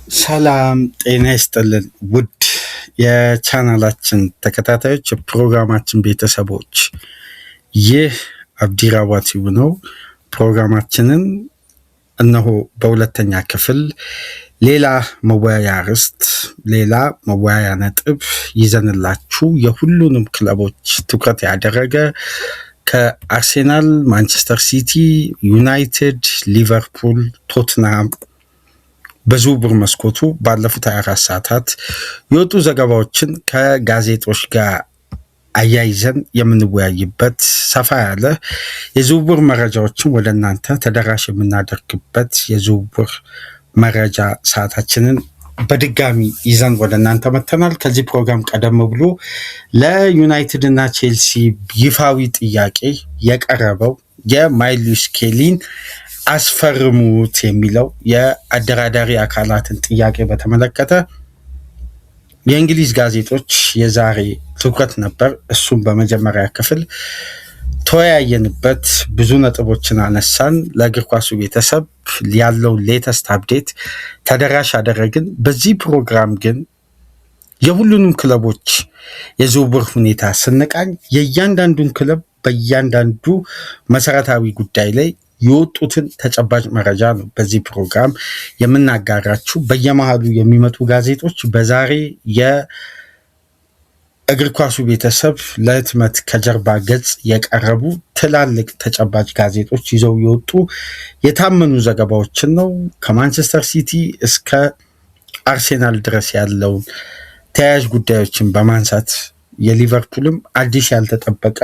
ሰላም ጤና ይስጥልን ውድ የቻናላችን ተከታታዮች የፕሮግራማችን ቤተሰቦች ይህ አብዲራዋ ቲዩብ ነው። ፕሮግራማችንን እነሆ በሁለተኛ ክፍል ሌላ መወያያ ርዕስት ሌላ መወያያ ነጥብ ይዘንላችሁ የሁሉንም ክለቦች ትኩረት ያደረገ ከአርሴናል፣ ማንቸስተር ሲቲ፣ ዩናይትድ፣ ሊቨርፑል፣ ቶትንሃም በዝውውር መስኮቱ ባለፉት 24 ሰዓታት የወጡ ዘገባዎችን ከጋዜጦች ጋር አያይዘን የምንወያይበት ሰፋ ያለ የዝውውር መረጃዎችን ወደ እናንተ ተደራሽ የምናደርግበት የዝውውር መረጃ ሰዓታችንን በድጋሚ ይዘን ወደ እናንተ መጥተናል። ከዚህ ፕሮግራም ቀደም ብሎ ለዩናይትድ እና ቼልሲ ይፋዊ ጥያቄ የቀረበው የማይልስ ስኬሊን አስፈርሙት የሚለው የአደራዳሪ አካላትን ጥያቄ በተመለከተ የእንግሊዝ ጋዜጦች የዛሬ ትኩረት ነበር። እሱም በመጀመሪያ ክፍል ተወያየንበት፣ ብዙ ነጥቦችን አነሳን፣ ለእግር ኳሱ ቤተሰብ ያለው ሌተስት አፕዴት ተደራሽ አደረግን። በዚህ ፕሮግራም ግን የሁሉንም ክለቦች የዝውውር ሁኔታ ስንቃኝ የእያንዳንዱን ክለብ በእያንዳንዱ መሰረታዊ ጉዳይ ላይ የወጡትን ተጨባጭ መረጃ ነው በዚህ ፕሮግራም የምናጋራችሁ። በየመሃሉ የሚመጡ ጋዜጦች በዛሬ የእግር ኳሱ ቤተሰብ ለህትመት ከጀርባ ገጽ የቀረቡ ትላልቅ ተጨባጭ ጋዜጦች ይዘው የወጡ የታመኑ ዘገባዎችን ነው። ከማንቸስተር ሲቲ እስከ አርሴናል ድረስ ያለውን ተያያዥ ጉዳዮችን በማንሳት የሊቨርፑልም አዲስ ያልተጠበቀ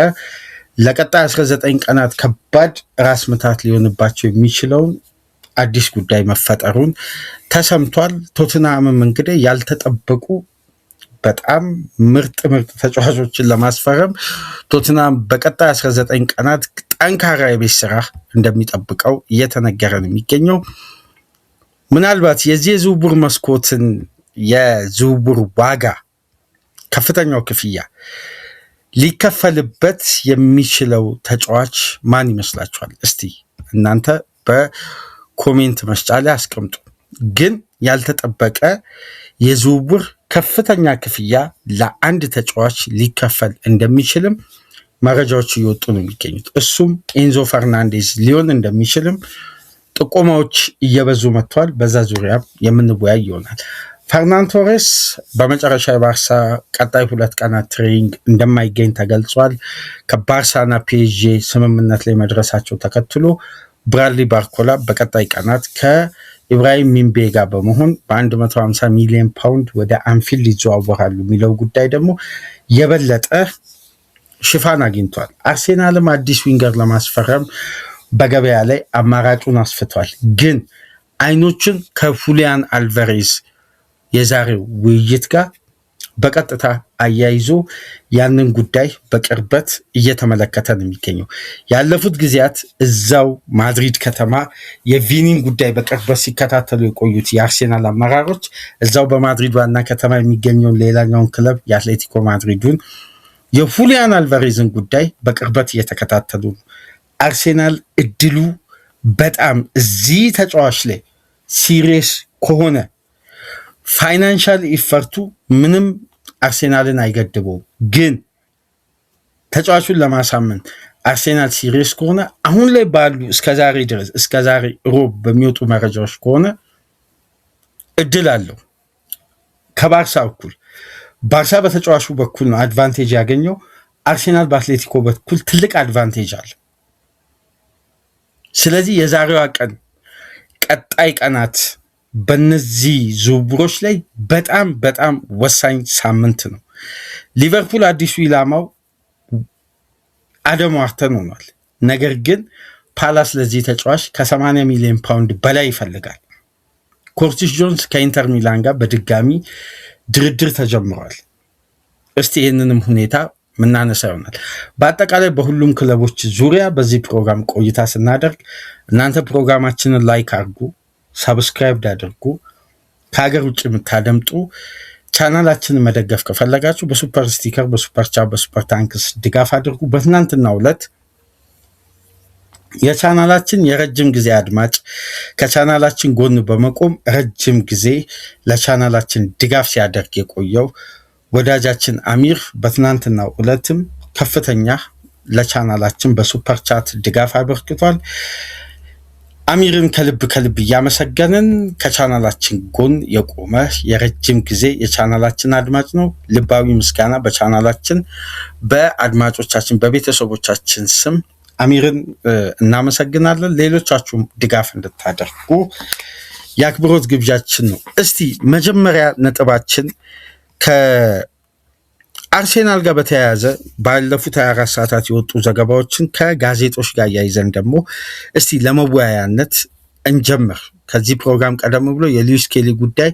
ለቀጣይ 19 ቀናት ከባድ ራስ ምታት ሊሆንባቸው የሚችለውን አዲስ ጉዳይ መፈጠሩን ተሰምቷል። ቶትንሃምም እንግዲህ ያልተጠበቁ በጣም ምርጥ ተጫዋቾችን ለማስፈረም ቶትንሃም በቀጣይ 19 ቀናት ጠንካራ የቤት ስራ እንደሚጠብቀው እየተነገረ ነው የሚገኘው። ምናልባት የዚህ የዝውውር መስኮትን የዝውውር ዋጋ ከፍተኛው ክፍያ ሊከፈልበት የሚችለው ተጫዋች ማን ይመስላችኋል? እስቲ እናንተ በኮሜንት መስጫ ላይ አስቀምጡ። ግን ያልተጠበቀ የዝውውር ከፍተኛ ክፍያ ለአንድ ተጫዋች ሊከፈል እንደሚችልም መረጃዎች እየወጡ ነው የሚገኙት። እሱም ኤንዞ ፈርናንዴዝ ሊሆን እንደሚችልም ጥቆማዎች እየበዙ መጥተዋል። በዛ ዙሪያ የምንወያይ ይሆናል። ፈርናን ቶሬስ በመጨረሻ የባርሳ ቀጣይ 2 ቀናት ትሬኒንግ እንደማይገኝ ተገልጿል። ከባርሳና ፒኤስጂ ስምምነት ላይ መድረሳቸው ተከትሎ ብራድሊ ባርኮላ በቀጣይ ቀናት ከኢብራሂም ሚንቤ ጋር በመሆን በ150 ሚሊዮን ፓውንድ ወደ አንፊልድ ይዘዋወራሉ የሚለው ጉዳይ ደግሞ የበለጠ ሽፋን አግኝቷል። አርሴናልም አዲስ ዊንገር ለማስፈረም በገበያ ላይ አማራጩን አስፍቷል። ግን አይኖችን ከሁሊያን አልቫሬዝ የዛሬው ውይይት ጋር በቀጥታ አያይዞ ያንን ጉዳይ በቅርበት እየተመለከተ ነው የሚገኘው። ያለፉት ጊዜያት እዛው ማድሪድ ከተማ የቪኒን ጉዳይ በቅርበት ሲከታተሉ የቆዩት የአርሴናል አመራሮች እዛው በማድሪድ ዋና ከተማ የሚገኘውን ሌላኛውን ክለብ የአትሌቲኮ ማድሪዱን የሁሊያን አልቫሬዝን ጉዳይ በቅርበት እየተከታተሉ ነው። አርሴናል እድሉ በጣም እዚህ ተጫዋች ላይ ሲሪየስ ከሆነ ፋይናንሻል ኢፈርቱ ምንም አርሴናልን አይገድበውም። ግን ተጫዋቹን ለማሳመን አርሴናል ሲሪየስ ከሆነ አሁን ላይ ባሉ እስከዛሬ ሮብ በሚወጡ መረጃዎች ከሆነ እድል አለው ከባርሳ እኩል። ባርሳ በተጫዋቹ በኩል ነው አድቫንቴጅ ያገኘው። አርሴናል በአትሌቲኮ በኩል ትልቅ አድቫንቴጅ አለ። ስለዚህ የዛሬዋ ቀን ቀጣይ ቀናት በነዚህ ዝውውሮች ላይ በጣም በጣም ወሳኝ ሳምንት ነው። ሊቨርፑል አዲሱ ኢላማው አደም ዋርተን ሆኗል። ነገር ግን ፓላስ ለዚህ ተጫዋች ከ80 ሚሊዮን ፓውንድ በላይ ይፈልጋል። ኮርቲስ ጆንስ ከኢንተር ሚላን ጋር በድጋሚ ድርድር ተጀምሯል። እስቲ ይህንንም ሁኔታ ምናነሳ ይሆናል። በአጠቃላይ በሁሉም ክለቦች ዙሪያ በዚህ ፕሮግራም ቆይታ ስናደርግ እናንተ ፕሮግራማችንን ላይክ አድርጉ፣ ሰብስክራይብ አድርጉ። ከሀገር ውጭ የምታደምጡ ቻናላችንን መደገፍ ከፈለጋችሁ በሱፐር ስቲከር፣ በሱፐር ቻት፣ በሱፐር ታንክስ ድጋፍ አድርጉ። በትናንትናው ዕለት የቻናላችን የረጅም ጊዜ አድማጭ ከቻናላችን ጎን በመቆም ረጅም ጊዜ ለቻናላችን ድጋፍ ሲያደርግ የቆየው ወዳጃችን አሚር በትናንትናው ዕለትም ከፍተኛ ለቻናላችን በሱፐር ቻት ድጋፍ አበርክቷል። አሚርን ከልብ እያመሰገንን ከቻናላችን ጎን የቆመ የረጅም ጊዜ የቻናላችን አድማጭ ነው። ልባዊ ምስጋና በቻናላችን በአድማጮቻችን በቤተሰቦቻችን ስም አሚርን እናመሰግናለን። ሌሎቻችሁም ድጋፍ እንድታደርጉ የአክብሮት ግብዣችን ነው። እስቲ መጀመሪያ ነጥባችን ከአርሴናል ጋር በተያያዘ ባለፉት 24 ሰዓታት የወጡ ዘገባዎችን ከጋዜጦች ጋር ያይዘን ደግሞ እስቲ ለመወያያነት እንጀምር። ከዚህ ፕሮግራም ቀደም ብሎ የሉዊስ ኬሊ ጉዳይ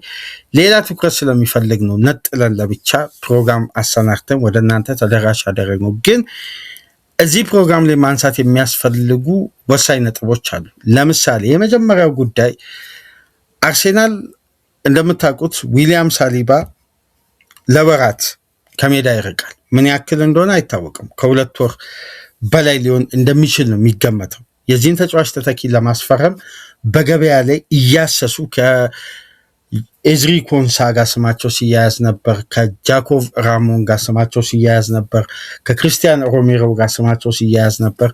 ሌላ ትኩረት ስለሚፈልግ ነው ነጥለን ለብቻ ፕሮግራም አሰናድተን ወደ እናንተ ተደራሽ ያደረግነው። ግን እዚህ ፕሮግራም ላይ ማንሳት የሚያስፈልጉ ወሳኝ ነጥቦች አሉ። ለምሳሌ የመጀመሪያው ጉዳይ አርሴናል እንደምታውቁት ዊሊያም ሳሊባ ለወራት ከሜዳ ይርቃል። ምን ያክል እንደሆነ አይታወቅም። ከ2 ወር በላይ ሊሆን እንደሚችል ነው የሚገመተው። የዚህን ተጫዋች ተተኪ ለማስፈረም በገበያ ላይ እያሰሱ ከኤዝሪ ኮንሳ ጋር ስማቸው ሲያያዝ ነበር። ከጃኮቭ ራሞን ጋር ስማቸው ሲያያዝ ነበር። ከክርስቲያን ሮሜሮ ጋር ስማቸው ሲያያዝ ነበር።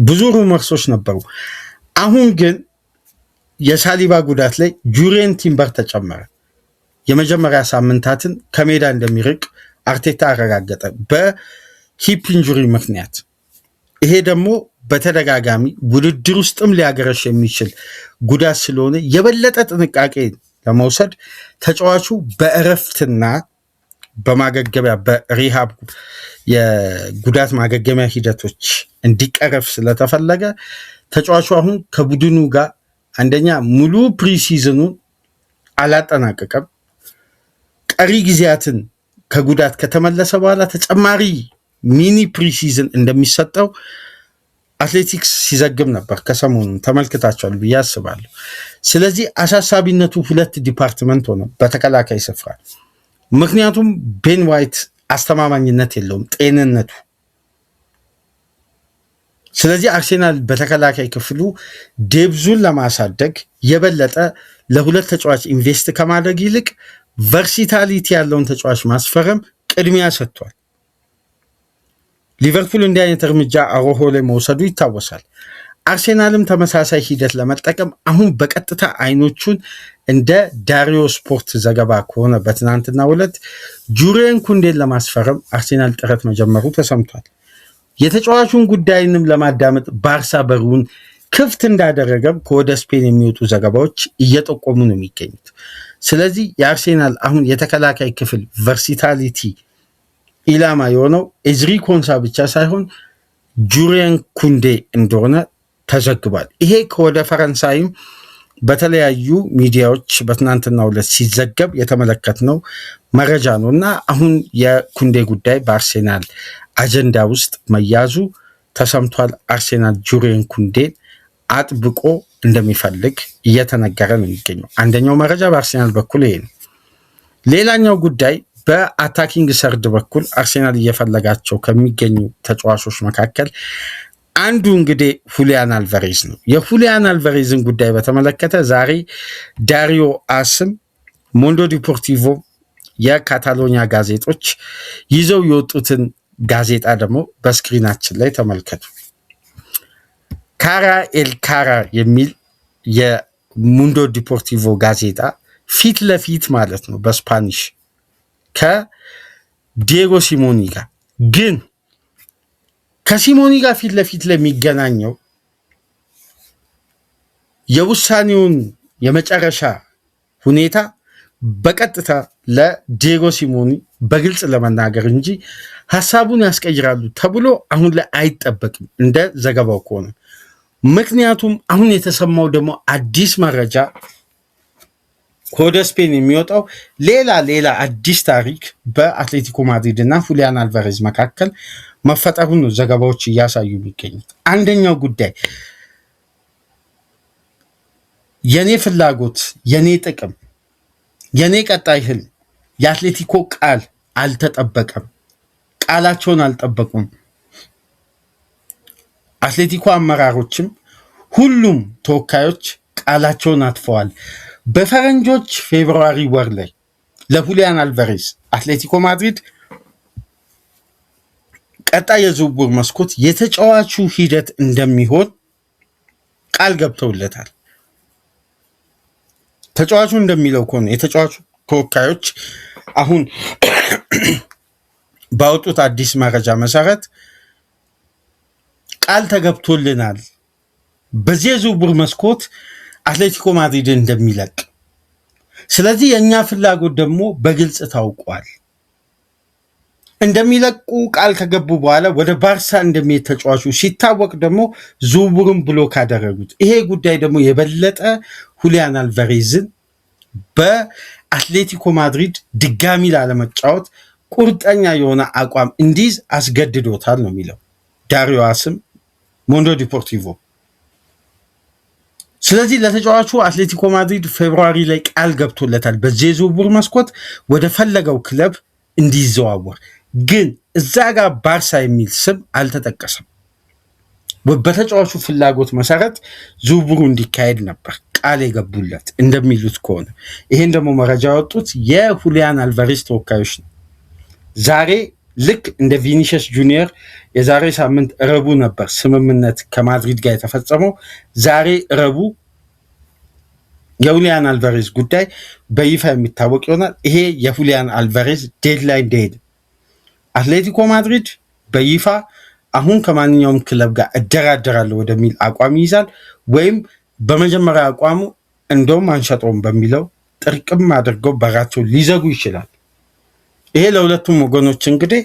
ብዙ ሩመርሶች ነበሩ። አሁን ግን የሳሊባ ጉዳት ላይ ጁሪየን ቲምበር ተጨመረ። የመጀመሪያ ሳምንታትን ከሜዳ እንደሚርቅ አርቴታ አረጋገጠ በሂፕ ኢንጁሪ ምክንያት። ይሄ ደግሞ በተደጋጋሚ ውድድር ውስጥም ሊያገረሽ የሚችል ጉዳት ስለሆነ የበለጠ ጥንቃቄ ለመውሰድ ተጫዋቹ በእረፍትና በማገገሚያ በሪሃብ የጉዳት ማገገሚያ ሂደቶች እንዲቀረፍ ስለተፈለገ ተጫዋቹ አሁን ከቡድኑ ጋር አንደኛ ሙሉ ፕሪሲዝኑን አላጠናቀቀም። ቀሪ ጊዜያትን ከጉዳት ከተመለሰ በኋላ ተጨማሪ ሚኒ ፕሪሲዝን እንደሚሰጠው አትሌቲክስ ሲዘግብ ነበር። ከሰሞኑን ተመልክታችኋል ብዬ አስባለሁ። ስለዚህ አሳሳቢነቱ 2 ዲፓርትመንት ሆነ በተከላካይ ስፍራ። ምክንያቱም ቤን ዋይት አስተማማኝነት የለውም ጤንነቱ። ስለዚህ አርሴናል በተከላካይ ክፍሉ ዴብዙን ለማሳደግ የበለጠ ለ2 ተጫዋች ኢንቨስት ከማድረግ ይልቅ ቨርሲታሊቲ ያለውን ተጫዋች ማስፈረም ቅድሚያ ሰጥቷል። ሊቨርፑል እንዲህ አይነት እርምጃ አሮሆ ላይ መውሰዱ ይታወሳል። አርሴናልም ተመሳሳይ ሂደት ለመጠቀም አሁን በቀጥታ አይኖቹን እንደ ዳሪዮ ስፖርት ዘገባ ከሆነ በትናንትናው ዕለት ጁሪየን ኩንዴን ለማስፈረም አርሴናል ጥረት መጀመሩ ተሰምቷል። የተጫዋቹን ጉዳይንም ለማዳመጥ ባርሳ በሩን ክፍት እንዳደረገም ከወደ ስፔን የሚወጡ ዘገባዎች እየጠቆሙ ነው የሚገኙት። ስለዚህ የአርሴናል አሁን የተከላካይ ክፍል ቨርሲታሊቲ ኢላማ የሆነው ኤዝሪ ኮንሳ ብቻ ሳይሆን ጁሪየን ኩንዴ እንደሆነ ተዘግቧል። ይሄ ከወደ ፈረንሳይም በተለያዩ ሚዲያዎች በትናንትናው ዕለት ሲዘገብ የተመለከትነው መረጃ ነው እና አሁን የኩንዴ ጉዳይ በአርሴናል አጀንዳ ውስጥ መያዙ ተሰምቷል። አርሴናል ጁሪየን ኩንዴን አጥብቆ እንደሚፈልግ እየተነገረ ነው የሚገኘው። አንደኛው መረጃ በአርሴናል በኩል ይሄ ነው። ሌላኛው ጉዳይ በአታኪንግ ሰርድ በኩል አርሴናል እየፈለጋቸው ከሚገኙ ተጫዋቾች መካከል አንዱ እንግዲህ ሁሊያን አልቫሬዝ ነው። የሁሊያን አልቫሬዝን ጉዳይ በተመለከተ ዛሬ ዳሪዮ አስም፣ ሞንዶ ዲፖርቲቮ፣ የካታሎኒያ ጋዜጦች ይዘው የወጡትን ጋዜጣ ደግሞ በስክሪናችን ላይ ተመልከቱ። ካራ ኤል ካራ የሚል የሙንዶ ዲፖርቲቮ ጋዜጣ ፊት ለፊት ማለት ነው በስፓኒሽ ከዲየጎ ሲሞኒ ጋር ግን ከሲሞኒ ጋር ፊት ለፊት ለሚገናኘው የውሳኔውን የመጨረሻ ሁኔታ በቀጥታ ለዲየጎ ሲሞኒ በግልጽ ለመናገር እንጂ ሀሳቡን ያስቀይራሉ ተብሎ አሁን ላይ አይጠበቅም እንደ ዘገባው ከሆነ። ምክንያቱም አሁን የተሰማው ደግሞ አዲስ መረጃ ከወደ ስፔን የሚወጣው ሌላ አዲስ ታሪክ በአትሌቲኮ ማድሪድ እና ሁሊያን አልቫሬዝ መካከል መፈጠሩን ነው ዘገባዎች እያሳዩ የሚገኙት። አንደኛው ጉዳይ የኔ ፍላጎት፣ የኔ ጥቅም፣ የኔ ቀጣይ ህልም የአትሌቲኮ ቃል አልተጠበቀም፣ ቃላቸውን አልጠበቁም። አትሌቲኮ አመራሮችም ሁሉም ተወካዮች ቃላቸውን አጥፈዋል። በፈረንጆች ፌብሩዋሪ ወር ላይ ለሁሊያን አልቫሬዝ አትሌቲኮ ማድሪድ ቀጣይ የዝውውር መስኮት የተጫዋቹ ሂደት እንደሚሆን ቃል ገብተውለታል። ተጫዋቹ እንደሚለው ከሆነ የተጫዋቹ ተወካዮች አሁን ባወጡት አዲስ መረጃ መሰረት ቃል ተገብቶልናል በዚህ የዝውውር መስኮት አትሌቲኮ ማድሪድ እንደሚለቅ። ስለዚህ የእኛ ፍላጎት ደግሞ በግልጽ ታውቋል። እንደሚለቁ ቃል ከገቡ በኋላ ወደ ባርሳ እንደሚሄድ ተጫዋቹ ሲታወቅ ደግሞ ዝውውሩን ብሎክ አደረጉት። ይሄ ጉዳይ ደግሞ የበለጠ ሁሊያን አልቫሬዝን በአትሌቲኮ ማድሪድ ድጋሚ ላለመጫወት ቁርጠኛ የሆነ አቋም እንዲይዝ አስገድዶታል ነው የሚለው ዳሪዮ አስም ሞንዶ ዲፖርቲቮ። ስለዚህ ለተጫዋቹ አትሌቲኮ ማድሪድ ፌብሩዋሪ ላይ ቃል ገብቶለታል በዚህ የዝውውር መስኮት ወደ ፈለገው ክለብ እንዲዘዋወር። ግን እዛ ጋር ባርሳ የሚል ስም አልተጠቀሰም። በተጫዋቹ ፍላጎት መሰረት ዝውውሩ እንዲካሄድ ነበር ቃል የገቡለት እንደሚሉት ከሆነ። ይሄን ደግሞ መረጃ ያወጡት የሁሊያን አልቫሬዝ ተወካዮች ነው። ዛሬ ልክ እንደ ቪኒሲየስ ጁኒየር የዛሬ ሳምንት ረቡ ነበር ስምምነት ከማድሪድ ጋር የተፈጸመው። ዛሬ ረቡ የሁሊያን አልቫሬዝ ጉዳይ በይፋ የሚታወቅ ይሆናል። ይሄ የሁሊያን አልቫሬዝ ዴድላይን ዴድ አትሌቲኮ ማድሪድ በይፋ አሁን ከማንኛውም ክለብ ጋር እደራደራለሁ ወደሚል አቋም ይይዛል፣ ወይም በመጀመሪያ አቋሙ እንደውም አንሸጠውም በሚለው ጥርቅም አድርገው በራቸው ሊዘጉ ይችላል። ይሄ ለሁለቱም ወገኖች እንግዲህ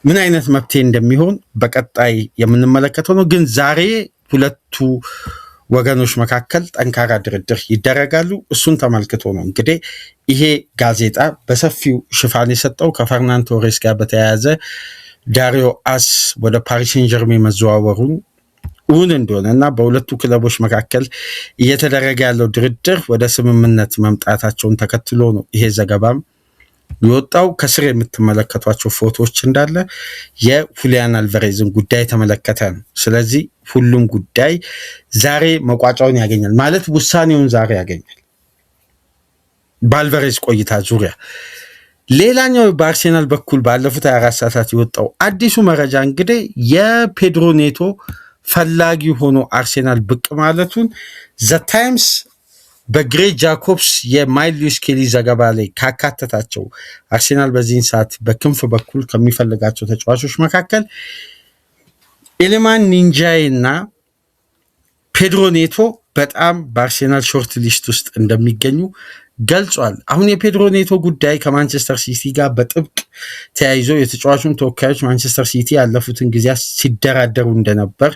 ምን አይነት መፍትሄ እንደሚሆን በቀጣይ የምንመለከተው ነው። ግን ዛሬ ሁለቱ ወገኖች መካከል ጠንካራ ድርድር ይደረጋሉ። እሱን ተመልክቶ ነው እንግዲህ ይሄ ጋዜጣ በሰፊው ሽፋን የሰጠው። ከፈርናን ቶሬስ ጋር በተያያዘ ዳሪዮ አስ ወደ ፓሪስ ሴን ጀርሜን መዘዋወሩን እውን እንደሆነ እና በሁለቱ ክለቦች መካከል እየተደረገ ያለው ድርድር ወደ ስምምነት መምጣታቸውን ተከትሎ ነው ይሄ ዘገባም የወጣው። ከስር የምትመለከቷቸው ፎቶዎች እንዳለ የሁሊያን አልቫሬዝን ጉዳይ ተመለከተ ነው። ስለዚህ ሁሉም ጉዳይ ዛሬ መቋጫውን ያገኛል ማለት ውሳኔውን ዛሬ ያገኛል በአልቫሬዝ ቆይታ ዙሪያ። ሌላኛው በአርሴናል በኩል ባለፉት 24 ሰዓታት የወጣው አዲሱ መረጃ እንግዲህ የፔድሮ ኔቶ ፈላጊ ሆኖ አርሴናል ብቅ ማለቱን ዘ ታይምስ በግሬግ ጃኮብስ የማይል ሉዊስ ኬሊ ዘገባ ላይ ካካተታቸው አርሴናል በዚህን ሰዓት በክንፍ በኩል ከሚፈልጋቸው ተጫዋቾች መካከል ኢሊማን ኒንጃይ እና ፔድሮ ኔቶ በጣም በአርሴናል ሾርት ሊስት ውስጥ እንደሚገኙ ገልጿል። አሁን የፔድሮ ኔቶ ጉዳይ ከማንቸስተር ሲቲ ጋር በጥብቅ ተያይዞ የተጫዋቹን ተወካዮች ማንቸስተር ሲቲ ያለፉትን ጊዜያት ሲደራደሩ እንደነበር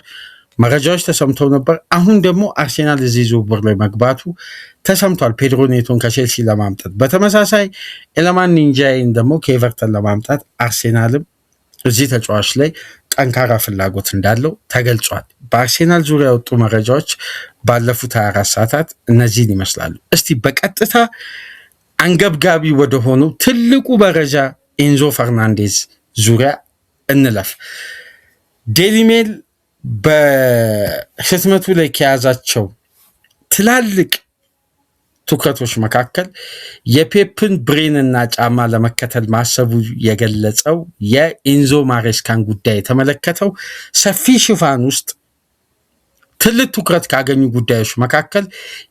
መረጃዎች ተሰምተው ነበር። አሁን ደግሞ አርሴናል እዚህ ዝውውር ላይ መግባቱ ተሰምቷል፣ ፔድሮ ኔቶን ከቼልሲ ለማምጣት። በተመሳሳይ ኢሊማን ኒንጃይን ደግሞ ከኤቨርተን ለማምጣት አርሴናልም እዚህ ተጫዋች ላይ ጠንካራ ፍላጎት እንዳለው ተገልጿል። በአርሴናል ዙሪያ የወጡ መረጃዎች ባለፉት 24 ሰዓታት እነዚህን ይመስላሉ። እስቲ በቀጥታ አንገብጋቢ ወደሆኑ ትልቁ መረጃ ኤንዞ ፈርናንዴዝ ዙሪያ እንለፍ። ዴይሊ ሜል በህትመቱ ላይ ከያዛቸው ትላልቅ ትኩረቶች መካከል የፔፕን ብሬን እና ጫማ ለመከተል ማሰቡ የገለጸው የኤንዞ ማሬስካን ጉዳይ የተመለከተው ሰፊ ሽፋን ውስጥ ትልቅ ትኩረት ካገኙ ጉዳዮች መካከል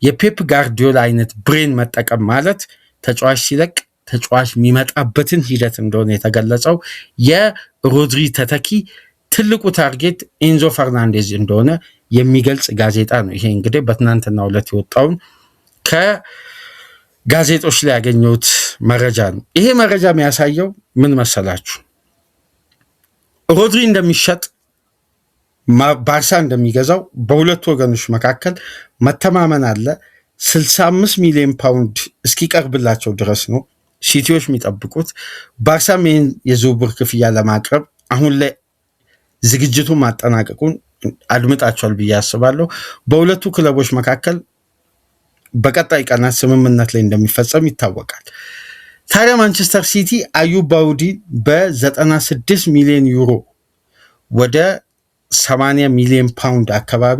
የፔፕ ጋርዲዮላ አይነት ብሬን መጠቀም ማለት ተጫዋች ሲለቅ ተጫዋች የሚመጣበትን ሂደት እንደሆነ የተገለጸው የሮድሪ ተተኪ ትልቁ ታርጌት ኤንዞ ፈርናንዴዝ እንደሆነ የሚገልጽ ጋዜጣ ነው። ይሄ እንግዲህ በትናንትናው ዕለት የወጣውን ከጋዜጦች ላይ ያገኘሁት መረጃ ነው። ይሄ መረጃ የሚያሳየው ምን መሰላችሁ? ሮድሪ እንደሚሸጥ ባርሳ እንደሚገዛው በሁለቱ ወገኖች መካከል መተማመን አለ። 65 ሚሊዮን ፓውንድ እስኪቀርብላቸው ድረስ ነው ሲቲዎች የሚጠብቁት። ባርሳም ይህን የዝውውር ክፍያ ለማቅረብ አሁን ላይ ዝግጅቱን ማጠናቀቁን አድምጣቸዋል ብዬ አስባለሁ። በሁለቱ ክለቦች መካከል በቀጣይ ቀናት ስምምነት ላይ እንደሚፈጸም ይታወቃል። ታዲያ ማንቸስተር ሲቲ አዩብ ባውዲን በ96 ሚሊዮን ዩሮ ወደ 80 ሚሊዮን ፓውንድ አካባቢ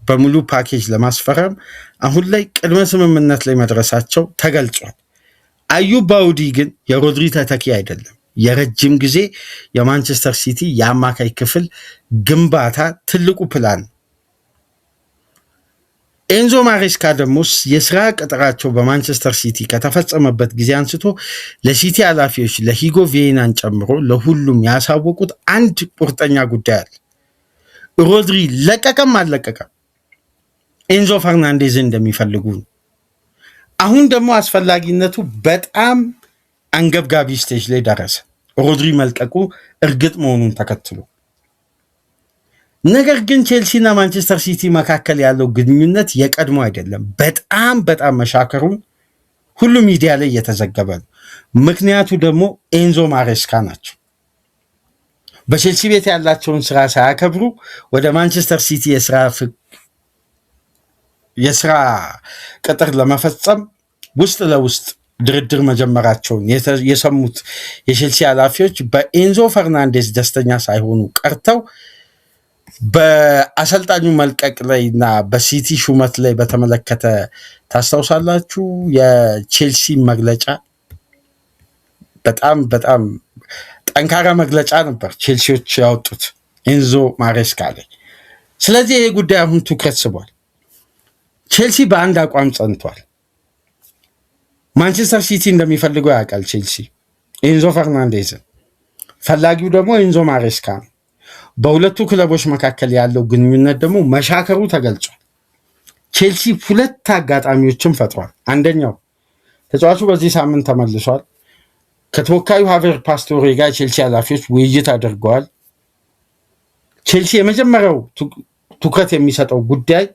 በሙሉ ፓኬጅ ለማስፈረም አሁን ላይ ቅድመ ስምምነት ላይ መድረሳቸው ተገልጿል። አዩብ ባውዲ ግን የሮድሪ ተተኪ አይደለም። የረጅም ጊዜ የማንቸስተር ሲቲ የአማካይ ክፍል ግንባታ ትልቁ ፕላን። ኤንዞ ማሬስካ ደግሞ የስራ ቅጥራቸው በማንቸስተር ሲቲ ከተፈጸመበት ጊዜ አንስቶ ለሲቲ ኃላፊዎች ለሂጎ ቪዬናን ጨምሮ ለሁሉም ያሳወቁት አንድ ቁርጠኛ ጉዳይ አለ። ሮድሪ ለቀቀም አልለቀቀም ኤንዞ ፈርናንዴዝን እንደሚፈልጉ ነው። አሁን ደግሞ አስፈላጊነቱ በጣም አንገብጋቢ ስቴጅ ላይ ደረሰ። ሮድሪ መልቀቁ እርግጥ መሆኑን ተከትሎ ነገር ግን ቼልሲና ማንቸስተር ሲቲ መካከል ያለው ግንኙነት የቀድሞ አይደለም። በጣም መሻከሩን ሁሉ ሚዲያ ላይ እየተዘገበ ነው። ምክንያቱ ደግሞ ኤንዞ ማሬስካ ናቸው። በቼልሲ ቤት ያላቸውን ስራ ሳያከብሩ ወደ ማንቸስተር ሲቲ የስራ ቅጥር ለመፈጸም ውስጥ ለውስጥ ድርድር መጀመራቸውን የሰሙት የቼልሲ ኃላፊዎች በኤንዞ ፈርናንዴዝ ደስተኛ ሳይሆኑ ቀርተው በአሰልጣኙ መልቀቅ ላይ እና በሲቲ ሹመት ላይ በተመለከተ ታስታውሳላችሁ። የቼልሲ መግለጫ በጣም ጠንካራ መግለጫ ነበር ቼልሲዎች ያወጡት ኤንዞ ማሬስካ ላይ። ስለዚህ ይህ ጉዳይ አሁን ትኩረት ስቧል። ቼልሲ በአንድ አቋም ጸንቷል። ማንቸስተር ሲቲ እንደሚፈልገው ያውቃል። ቼልሲ ኤንዞ ፈርናንዴዝን፣ ፈላጊው ደግሞ ኤንዞ ማሬስካ ነው። በሁለቱ ክለቦች መካከል ያለው ግንኙነት ደግሞ መሻከሩ ተገልጿል። ቼልሲ ሁለት አጋጣሚዎችን ፈጥሯል። አንደኛው ተጫዋቹ በዚህ ሳምንት ተመልሷል። ከተወካዩ ሃቨር ፓስቶሬ ጋር ቼልሲ ኃላፊዎች ውይይት አድርገዋል። ቼልሲ የመጀመሪያው ትኩረት የሚሰጠው ጉዳይ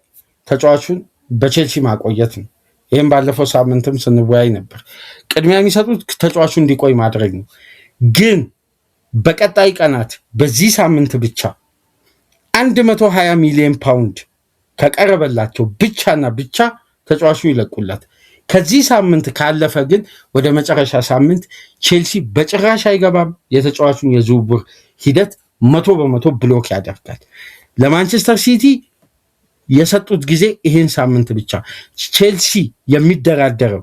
ተጫዋቹን በቼልሲ ማቆየት ነው። ይህም ባለፈው ሳምንትም ስንወያይ ነበር። ቅድሚያ የሚሰጡት ተጫዋቹ እንዲቆይ ማድረግ ነው። ግን በቀጣይ ቀናት በዚህ ሳምንት ብቻ 120 ሚሊዮን ፓውንድ ከቀረበላቸው ብቻና ብቻ ተጫዋቹ ይለቁላት። ከዚህ ሳምንት ካለፈ ግን ወደ መጨረሻ ሳምንት ቼልሲ በጭራሽ አይገባም። የተጫዋቹን የዝውውር ሂደት 100% ብሎክ ያደርጋል። ለማንቸስተር ሲቲ የሰጡት ጊዜ ይሄን ሳምንት ብቻ። ቼልሲ የሚደራደረው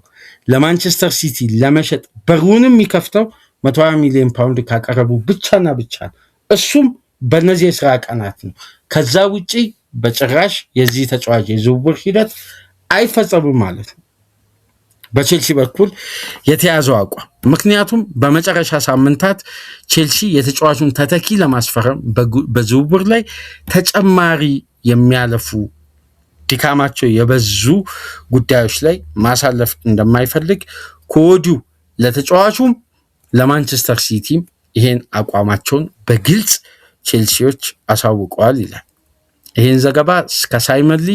ለማንቸስተር ሲቲ ለመሸጥ በሩንም የሚከፍተው 120 ሚሊዮን ፓውንድ ካቀረቡ ብቻና ብቻ ነው። እሱም በእነዚህ የስራ ቀናት ነው። ከዛ ውጪ በጭራሽ የዚህ ተጫዋች የዝውውር ሂደት አይፈጸምም ማለት ነው በቼልሲ በኩል የተያዘው አቋም። ምክንያቱም በመጨረሻ ሳምንታት ቼልሲ የተጫዋቹን ተተኪ ለማስፈረም በዝውውር ላይ ተጨማሪ የሚያለፉ ድካማቸው የበዙ ጉዳዮች ላይ ማሳለፍ እንደማይፈልግ ከወዲሁ ለተጫዋቹም ለማንቸስተር ሲቲም ይሄን አቋማቸውን በግልጽ ቼልሲዎች አሳውቀዋል ይላል። ይሄን ዘገባ እስከ ሳይመን ሊ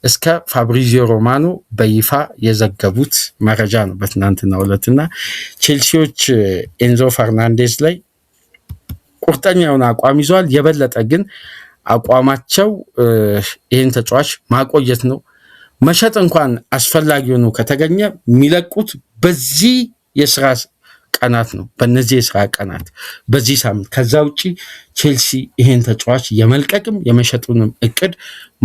እስከ ፋብሪዚዮ ሮማኖ በይፋ የዘገቡት መረጃ ነው በትናንትናው ዕለትና ቼልሲዎች ኤንዞ ፈርናንዴዝ ላይ ቁርጠኛ የሆነ አቋም ይዘዋል። የበለጠ ግን አቋማቸው ይህን ተጫዋች ማቆየት ነው። መሸጥ እንኳን አስፈላጊ ሆኖ ከተገኘ የሚለቁት በዚህ የስራ ቀናት ነው፣ በእነዚህ የስራ ቀናት በዚህ ሳምንት። ከዛ ውጭ ቼልሲ ይህን ተጫዋች የመልቀቅም የመሸጡንም እቅድ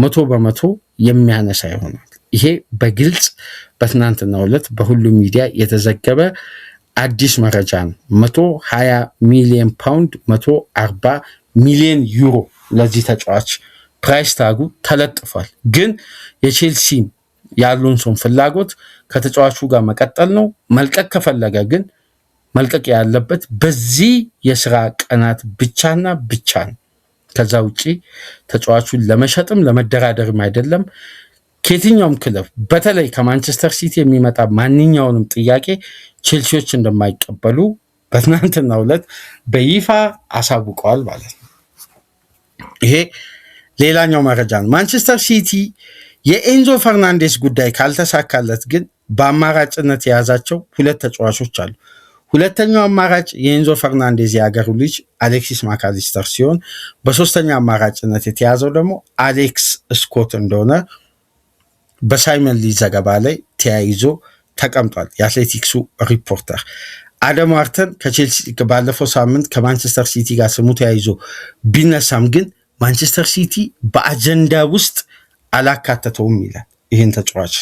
100% የሚያነሳ ይሆናል። ይሄ በግልጽ በትናንትናው ዕለት በሁሉም ሚዲያ የተዘገበ አዲስ መረጃ ነው። 120 ሚሊዮን ፓውንድ 140 ሚሊዮን ዩሮ ለዚህ ተጫዋች ፕራይስ ታጉ ተለጥፏል። ግን የቼልሲ ያሉን ሰው ፍላጎት ከተጫዋቹ ጋር መቀጠል ነው። መልቀቅ ከፈለገ ግን መልቀቅ ያለበት በዚህ የስራ ቀናት ብቻና ብቻ ነው። ከዛ ውጪ ተጫዋቹን ለመሸጥም ለመደራደርም አይደለም። ከየትኛውም ክለብ በተለይ ከማንቸስተር ሲቲ የሚመጣ ማንኛውንም ጥያቄ ቼልሲዎች እንደማይቀበሉ በትናንትናው ዕለት በይፋ አሳውቀዋል ማለት ነው። ይሄ ሌላኛው መረጃ ነው። ማንቸስተር ሲቲ የኤንዞ ፈርናንዴስ ጉዳይ ካልተሳካለት ግን በአማራጭነት የያዛቸው ሁለት ተጫዋቾች አሉ። ሁለተኛው አማራጭ የኤንዞ ፈርናንዴዝ የሀገሩ ልጅ አሌክሲስ ማካሊስተር ሲሆን በሶስተኛ አማራጭነት የተያዘው ደግሞ አሌክስ ስኮት እንደሆነ በሳይመን ሊ ዘገባ ላይ ተያይዞ ተቀምጧል። የአትሌቲክሱ ሪፖርተር አደም ዋርተን ከቼልሲ ባለፈው ሳምንት ከማንቸስተር ሲቲ ጋር ስሙ ተያይዞ ቢነሳም ግን ማንቸስተር ሲቲ በአጀንዳ ውስጥ አላካተተውም ይላል ይህን ተጫዋች።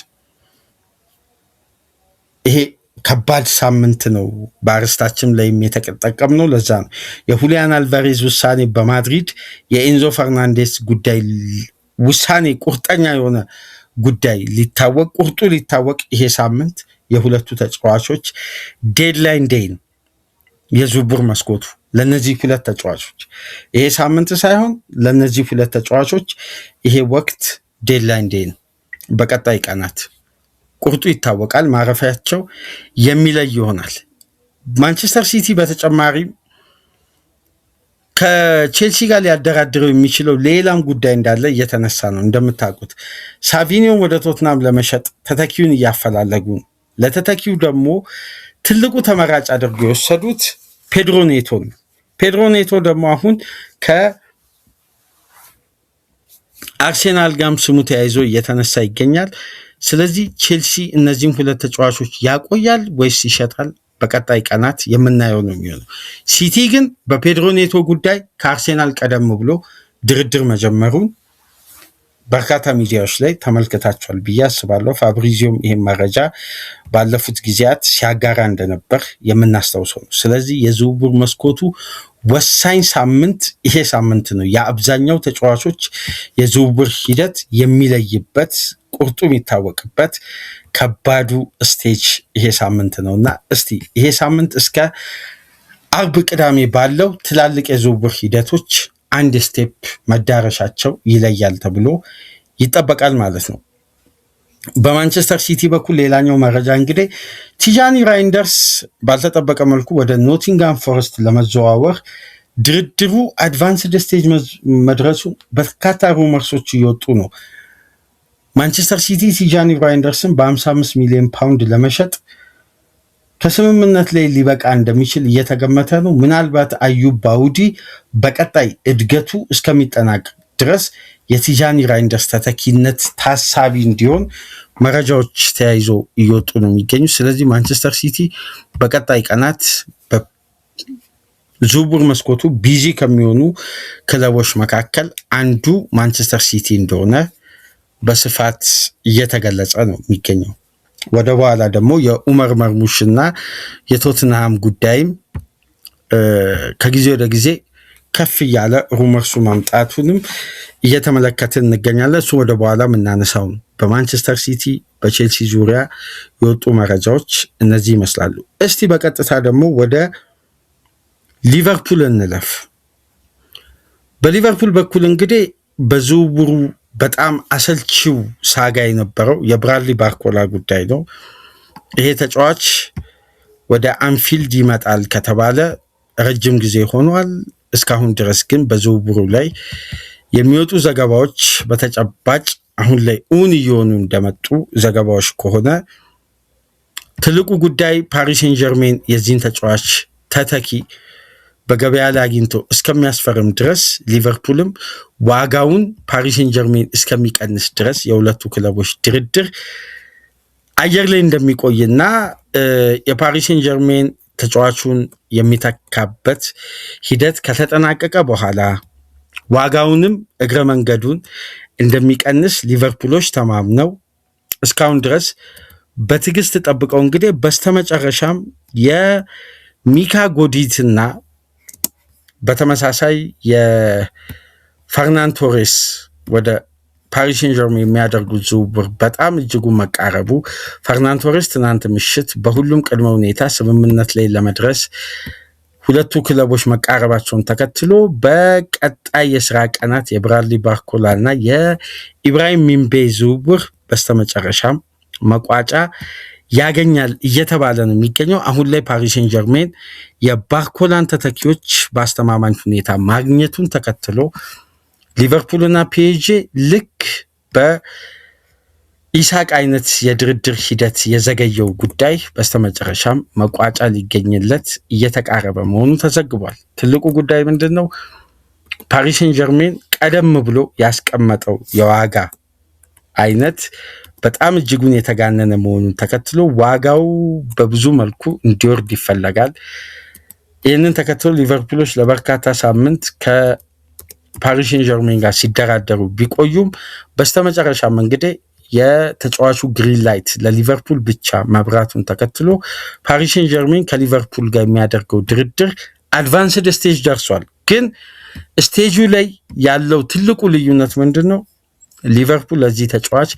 ይሄ ከባድ ሳምንት ነው። በአርስታችን ላይም የተጠቀምነው ለዛ ነው። የሁሊያን አልቫሬዝ ውሳኔ በማድሪድ የኤንዞ ፈርናንዴስ ጉዳይ ውሳኔ ቁርጠኛ የሆነ ጉዳይ ቁርጡ ሊታወቅ ይሄ ሳምንት የሁለቱ ተጫዋቾች ዴድላይን ዴይ ነው። የዝውውር መስኮቱ ለነዚህ ሁለት ተጫዋቾች ይሄ ሳምንት ሳይሆን ለነዚህ ሁለት ተጫዋቾች ይሄ ወቅት ዴድላይን ዴይ ነው። በቀጣይ ቀናት ቁርጡ ይታወቃል። ማረፊያቸው የሚለይ ይሆናል። ማንቸስተር ሲቲ በተጨማሪም ከቼልሲ ጋር ሊያደራድረው የሚችለው ሌላም ጉዳይ እንዳለ እየተነሳ ነው። እንደምታውቁት ሳቪኒዮን ወደ ቶትናም ለመሸጥ ተተኪውን እያፈላለጉ ነው። ለተተኪው ደግሞ ትልቁ ተመራጭ አድርገው የወሰዱት ፔድሮ ኔቶ ነው። ፔድሮ ኔቶ ደግሞ አሁን ከአርሴናል ጋርም ስሙ ተያይዞ እየተነሳ ይገኛል። ስለዚህ ቼልሲ እነዚህም ሁለት ተጫዋቾች ያቆያል ወይስ ይሸጣል? በቀጣይ ቀናት የምናየው ነው የሚሆነው። ሲቲ ግን በፔድሮ ኔቶ ጉዳይ ከአርሴናል ቀደም ብሎ ድርድር መጀመሩን በርካታ ሚዲያዎች ላይ ተመልክታችኋል ብዬ አስባለሁ። ፋብሪዚዮም ይህን መረጃ ባለፉት ጊዜያት ሲያጋራ እንደነበር የምናስታውሰው ነው። ስለዚህ የዝውውር መስኮቱ ወሳኝ ሳምንት ይሄ ሳምንት ነው። የአብዛኛው ተጫዋቾች የዝውውር ሂደት የሚለይበት ቁርጡ የሚታወቅበት ከባዱ ስቴጅ ይሄ ሳምንት ነው እና እስቲ ይሄ ሳምንት እስከ አርብ ቅዳሜ ባለው ትላልቅ የዝውውር ሂደቶች አንድ ስቴፕ መዳረሻቸው ይለያል ተብሎ ይጠበቃል ማለት ነው። በማንቸስተር ሲቲ በኩል ሌላኛው መረጃ እንግዲህ ቲጃኒ ራይንደርስ ባልተጠበቀ መልኩ ወደ ኖቲንጋም ፎረስት ለመዘዋወር ድርድሩ አድቫንስድ ስቴጅ መድረሱ በርካታ ሩመርሶች እየወጡ ነው። ማንቸስተር ሲቲ ቲጃኒ ራይንደርስን በ55 ሚሊዮን ፓውንድ ለመሸጥ ከስምምነት ላይ ሊበቃ እንደሚችል እየተገመተ ነው። ምናልባት አዩብ ባውዲ በቀጣይ እድገቱ እስከሚጠናቀቅ ድረስ የቲጃኒ ራይንደርስ ተተኪነት ታሳቢ እንዲሆን መረጃዎች ተያይዞ እየወጡ ነው የሚገኙ። ስለዚህ ማንቸስተር ሲቲ በቀጣይ ቀናት በዝውውር መስኮቱ ቢዚ ከሚሆኑ ክለቦች መካከል አንዱ ማንቸስተር ሲቲ እንደሆነ በስፋት እየተገለጸ ነው የሚገኘው። ወደ በኋላ ደግሞ የኡመር መርሙሽና የቶትንሃም ጉዳይም ከጊዜ ወደ ጊዜ ከፍ እያለ ሩመርሱ ማምጣቱንም እየተመለከትን እንገኛለን። እሱ ወደ በኋላ የምናነሳው ነው። በማንቸስተር ሲቲ በቼልሲ ዙሪያ የወጡ መረጃዎች እነዚህ ይመስላሉ። እስቲ በቀጥታ ደግሞ ወደ ሊቨርፑል እንለፍ። በሊቨርፑል በኩል እንግዲህ በዝውውሩ በጣም አሰልቺው ሳጋ የነበረው የብራድሊ ባርኮላ ጉዳይ ነው። ይሄ ተጫዋች ወደ አንፊልድ ይመጣል ከተባለ ረጅም ጊዜ ሆኗል። እስካሁን ድረስ ግን በዝውውሩ ላይ የሚወጡ ዘገባዎች በተጨባጭ አሁን ላይ እውን እየሆኑ እንደመጡ ዘገባዎች ከሆነ ትልቁ ጉዳይ ፓሪስ ሴን ጀርሜን የዚህን ተጫዋች ተተኪ በገበያ ላይ አግኝቶ እስከሚያስፈርም ድረስ ሊቨርፑልም ዋጋውን ፓሪስ ሴን ጀርሜን እስከሚቀንስ ድረስ የሁለቱ ክለቦች ድርድር አየር ላይ እንደሚቆይና የፓሪስ ሴን ጀርሜን ተጫዋቹን የሚተካበት ሂደት ከተጠናቀቀ በኋላ ዋጋውንም እግረ መንገዱን እንደሚቀንስ ሊቨርፑሎች ተማምነው እስካሁን ድረስ በትዕግስት ጠብቀው እንግዲህ በስተመጨረሻም የሚካ ጎዲትና በተመሳሳይ የፈርናን ቶሬስ ወደ ፓሪስ ሴን ጀርሜን የሚያደርጉት ዝውውር በጣም እጅጉን መቃረቡ ፈርናን ቶሬስ ትናንት ምሽት በሁሉም ቅድመ ሁኔታ ስምምነት ላይ ለመድረስ ሁለቱ ክለቦች መቃረባቸውን ተከትሎ በቀጣይ የስራ ቀናት የብራድሊ ባርኮላ እና የኢብራሂም ሚንቤ ዝውውር በስተመጨረሻም መቋጫ ያገኛል እየተባለ ነው የሚገኘው። አሁን ላይ ፓሪስ ሴን ጀርሜን የባርኮላን ተተኪዎች በአስተማማኝ ሁኔታ ማግኘቱን ተከትሎ ሊቨርፑልና ፒኤስጂ ልክ በኢሳቅ አይነት የድርድር ሂደት የዘገየው ጉዳይ በስተመጨረሻም መቋጫ ሊገኝለት እየተቃረበ መሆኑ ተዘግቧል። ትልቁ ጉዳይ ምንድን ነው? ፓሪስ ሴን ጀርሜን ቀደም ብሎ ያስቀመጠው የዋጋ አይነት በጣም እጅጉን የተጋነነ መሆኑን ተከትሎ ዋጋው በብዙ መልኩ እንዲወርድ ይፈለጋል። ይህንን ተከትሎ ሊቨርፑሎች ለበርካታ ሳምንት ፓሪስ ሴን ዠርሜን ጋር ሲደራደሩ ቢቆዩም በስተመጨረሻም እንግዲህ የተጫዋቹ ግሪን ላይት ለሊቨርፑል ብቻ መብራቱን ተከትሎ ፓሪስ ሴን ዠርሜን ከሊቨርፑል ጋር የሚያደርገው ድርድር አድቫንስድ ስቴጅ ደርሷል። ግን ስቴጁ ላይ ያለው ትልቁ ልዩነት ምንድን ነው? ሊቨርፑል ለዚህ ተጫዋች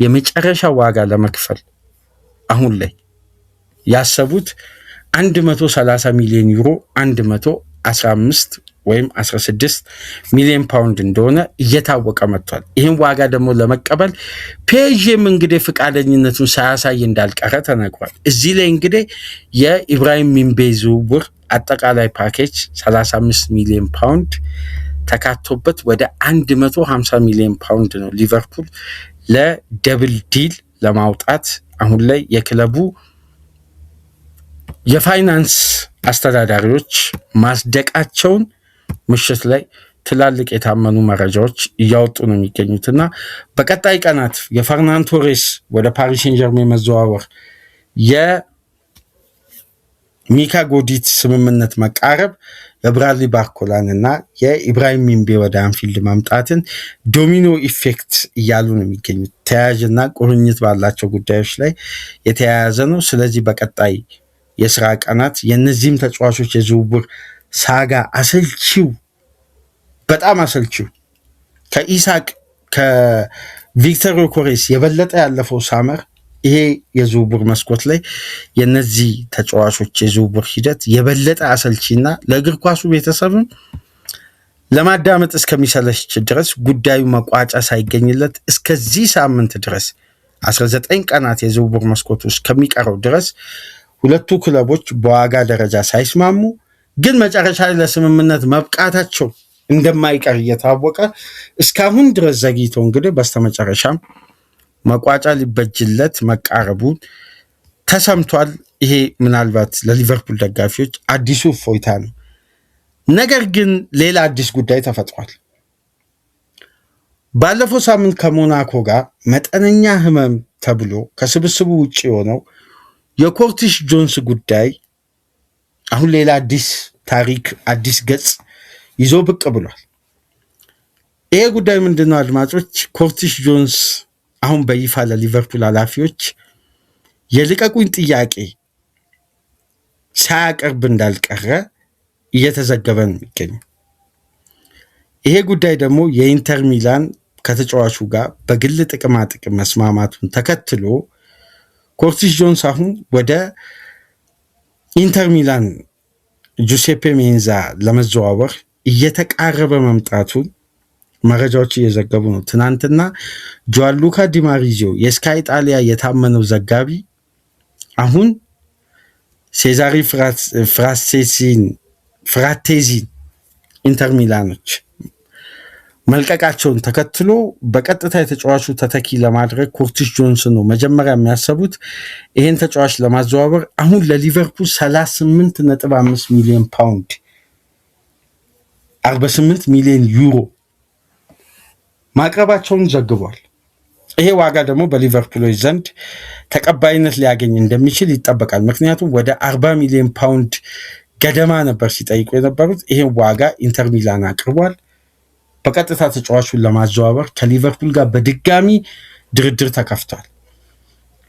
የመጨረሻ ዋጋ ለመክፈል አሁን ላይ ያሰቡት 130 ሚሊዮን ዩሮ 115 ወይም 16 ሚሊዮን ፓውንድ እንደሆነ እየታወቀ መጥቷል። ይህን ዋጋ ደግሞ ለመቀበል ፒኤስጂም እንግዲህ ፈቃደኝነቱን ሳያሳይ እንዳልቀረ ተነግሯል። እዚህ ላይ እንግዲህ የኢብራሂም ሚንቤ ዝውውር አጠቃላይ ፓኬጅ 35 ሚሊዮን ፓውንድ ተካቶበት ወደ 150 ሚሊዮን ፓውንድ ነው ሊቨርፑል ለደብል ዲል ለማውጣት አሁን ላይ የክለቡ የፋይናንስ አስተዳዳሪዎች ማስደቃቸውን ምሽት ላይ ትላልቅ የታመኑ መረጃዎች እያወጡ ነው የሚገኙትና በቀጣይ ቀናት የፈርናን ቶሬስ ወደ ፓሪስ ሴን ዠርሜን መዘዋወር፣ የሚካ ጎዲት ስምምነት መቃረብ የብራድሊ ባርኮላን እና የኢብራሂም ሚንቤ ወደ አንፊልድ መምጣትን ዶሚኖ ኢፌክት እያሉ ነው የሚገኙት። ተያያዥና ቁርኝት ባላቸው ጉዳዮች ላይ የተያያዘ ነው። ስለዚህ በቀጣይ የስራ ቀናት የእነዚህም ተጫዋቾች የዝውውር ሳጋ በጣም አሰልቺው ከኢሳቅ ከቪክተር ዮኬሬስ የበለጠ ያለፈው ሳመር ይሄ የዝውውር መስኮት ላይ የነዚህ ተጫዋቾች የዝውውር ሂደት የበለጠ አሰልቺና ለእግር ኳሱ ቤተሰብም ለማዳመጥ እስከሚሰለች ድረስ ጉዳዩ መቋጫ ሳይገኝለት እስከዚህ ሳምንት ድረስ 19 ቀናት የዝውውር መስኮት ውስጥ ከሚቀረው ድረስ ሁለቱ ክለቦች በዋጋ ደረጃ ሳይስማሙ ግን መጨረሻ ላይ ለስምምነት መብቃታቸው እንደማይቀር እየታወቀ እስካሁን ድረስ ዘግይቶ እንግዲህ በስተመጨረሻም መቋጫ ሊበጅለት መቃረቡን ተሰምቷል። ይሄ ምናልባት ለሊቨርፑል ደጋፊዎች አዲሱ እፎይታ ነው። ነገር ግን ሌላ አዲስ ጉዳይ ተፈጥሯል። ባለፈው ሳምንት ከሞናኮ ጋር መጠነኛ ህመም ተብሎ ከስብስቡ ውጭ የሆነው የኮርቲሽ ጆንስ ጉዳይ አሁን ሌላ አዲስ ታሪክ አዲስ ገጽ ይዞ ብቅ ብሏል። ይሄ ጉዳይ ምንድነው አድማጮች? ኮርቲሽ ጆንስ አሁን በይፋ ለሊቨርፑል ኃላፊዎች የልቀቁኝ ጥያቄ ሳያቀርብ እንዳልቀረ እየተዘገበ ነው የሚገኘው። ይሄ ጉዳይ ደግሞ የኢንተር ሚላን ከተጫዋቹ ጋር በግል ጥቅማ ጥቅም መስማማቱን ተከትሎ ኮርቲሽ ጆንስ አሁን ወደ ኢንተር ሚላን ጁሴፔ ሜንዛ ለመዘዋወር እየተቃረበ መምጣቱን መረጃዎች እየዘገቡ ነው። ትናንትና ጆአንሉካ ዲማሪዚዮ የስካይ ጣሊያ የታመነው ዘጋቢ አሁን ሴዛሪ ፍራቴዚን ኢንተር ሚላኖች መልቀቃቸውን ተከትሎ በቀጥታ የተጫዋቹ ተተኪ ለማድረግ ኮርቲሽ ጆንስ ነው መጀመሪያ የሚያሰቡት። ይህን ተጫዋች ለማዘዋወር አሁን ለሊቨርፑል 38.5 ሚሊዮን ፓውንድ 48 ሚሊዮን ዩሮ ማቅረባቸውን ዘግቧል። ይሄ ዋጋ ደግሞ በሊቨርፑሎች ዘንድ ተቀባይነት ሊያገኝ እንደሚችል ይጠበቃል። ምክንያቱም ወደ 40 ሚሊዮን ፓውንድ ገደማ ነበር ሲጠይቁ የነበሩት። ይሄን ዋጋ ኢንተር ሚላን አቅርቧል። በቀጥታ ተጫዋቹን ለማዘዋወር ከሊቨርፑል ጋር በድጋሚ ድርድር ተከፍቷል።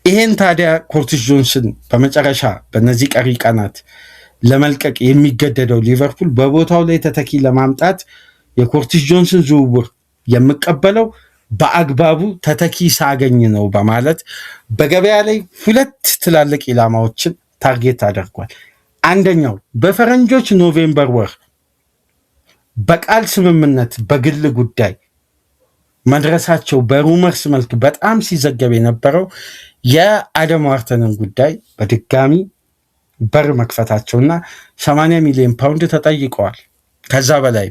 ይሄን ታዲያ ኮርቲሽ ጆንስን በመጨረሻ በነዚህ ቀሪ ቀናት ለመልቀቅ የሚገደደው ሊቨርፑል በቦታው ላይ ተተኪ ለማምጣት የኮርቲሽ ጆንስን ዝውውር የምቀበለው በአግባቡ ተተኪ ሳገኝ ነው በማለት በገበያ ላይ ሁለት ትላልቅ ኢላማዎችን ታርጌት አድርጓል። አንደኛው በፈረንጆች ኖቬምበር ወር በቃል ስምምነት በግል ጉዳይ መድረሳቸው በሩመርስ መልክ በጣም ሲዘገብ የነበረው የአደም ዋርተንን ጉዳይ በድጋሚ በር መክፈታቸውና 80 ሚሊዮን ፓውንድ ተጠይቀዋል። ከዛ በላይ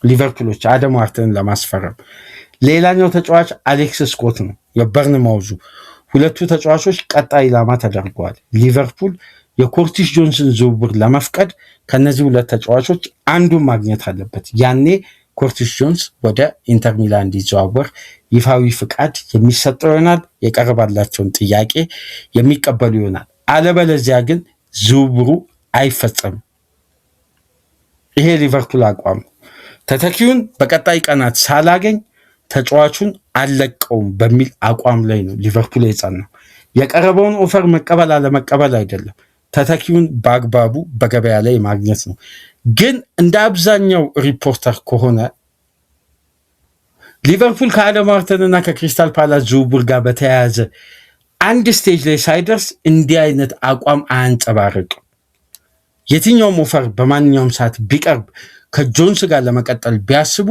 ሊቨርፑሎች አደም ዋርተንን ለማስፈረም። ሌላኛው ተጫዋች አሌክስ ስኮት ነው የበርንማውዙ። ሁለቱ ተጫዋቾች ቀጣይ ኢላማ ተደርገዋል። ሊቨርፑል የኮርቲሽ ጆንስን ዝውውር ለመፍቀድ ከነዚህ ሁለት ተጫዋቾች አንዱን ማግኘት አለበት። ያኔ ኮርቲሽ ጆንስ ወደ ኢንተር ሚላን እንዲዘዋወር ይፋዊ ፍቃድ የሚሰጠው ይሆናል። የቀረባላቸውን ጥያቄ የሚቀበሉ ይሆናል። አለበለዚያ ግን ዝውውሩ አይፈጸምም። ይሄ ሊቨርፑል አቋም። ተተኪውን በቀጣይ ቀናት ሳላገኝ ተጫዋቹን አልለቀውም በሚል አቋም ላይ ነው ሊቨርፑል የጸናው። የቀረበውን ኦፈር መቀበል አለመቀበል አይደለም፣ ተተኪውን በአግባቡ በገበያ ላይ ማግኘት ነው። ግን እንደ አብዛኛው ሪፖርተር ከሆነ ሊቨርፑል ከአደም ዋርተንና ከክሪስታል ፓላስ ዝውውር ጋር በተያያዘ አንድ ስቴጅ ላይ ሳይደርስ እንዲህ አይነት አቋም አያንጸባርቅም። የትኛውም ኦፈር በማንኛውም ሰዓት ቢቀርብ ከጆንስ ጋር ለመቀጠል ቢያስቡ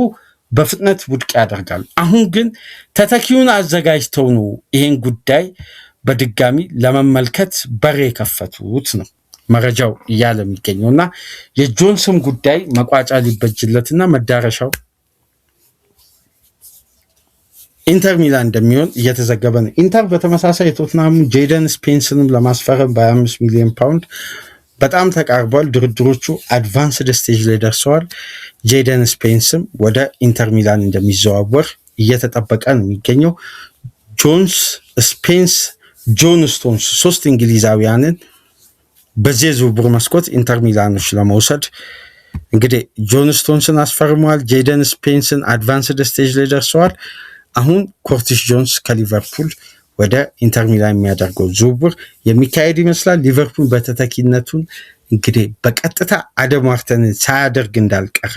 በፍጥነት ውድቅ ያደርጋሉ። አሁን ግን ተተኪውን አዘጋጅተው ነው ይህን ጉዳይ በድጋሚ ለመመልከት በር የከፈቱት ነው መረጃው እያለ የሚገኘው እና የጆንስም ጉዳይ መቋጫ ሊበጅለትና መዳረሻው ኢንተር ሚላን እንደሚሆን እየተዘገበ ነው። ኢንተር በተመሳሳይ የቶትናሙ ጄደን ስፔንስንም ለማስፈረም በ25 ሚሊዮን ፓውንድ በጣም ተቃርቧል። ድርድሮቹ አድቫንስድ ስቴጅ ላይ ደርሰዋል። ጄደን ስፔንስም ወደ ኢንተር ሚላን እንደሚዘዋወር እየተጠበቀ ነው የሚገኘው። ጆንስ፣ ስፔንስ፣ ጆን ስቶንስ ሶስት እንግሊዛውያንን በዚህ ዝውውር መስኮት ኢንተር ሚላኖች ለመውሰድ እንግዲህ ጆን ስቶንስን አስፈርመዋል። ጄደን ስፔንስን አድቫንስድ ስቴጅ ላይ ደርሰዋል። አሁን ኮርቲስ ጆንስ ከሊቨርፑል ወደ ኢንተር ሚላን የሚያደርገው ዝውውር የሚካሄድ ይመስላል። ሊቨርፑል በተተኪነቱን እንግዲህ በቀጥታ አደም ዋርተንን ሳያደርግ እንዳልቀረ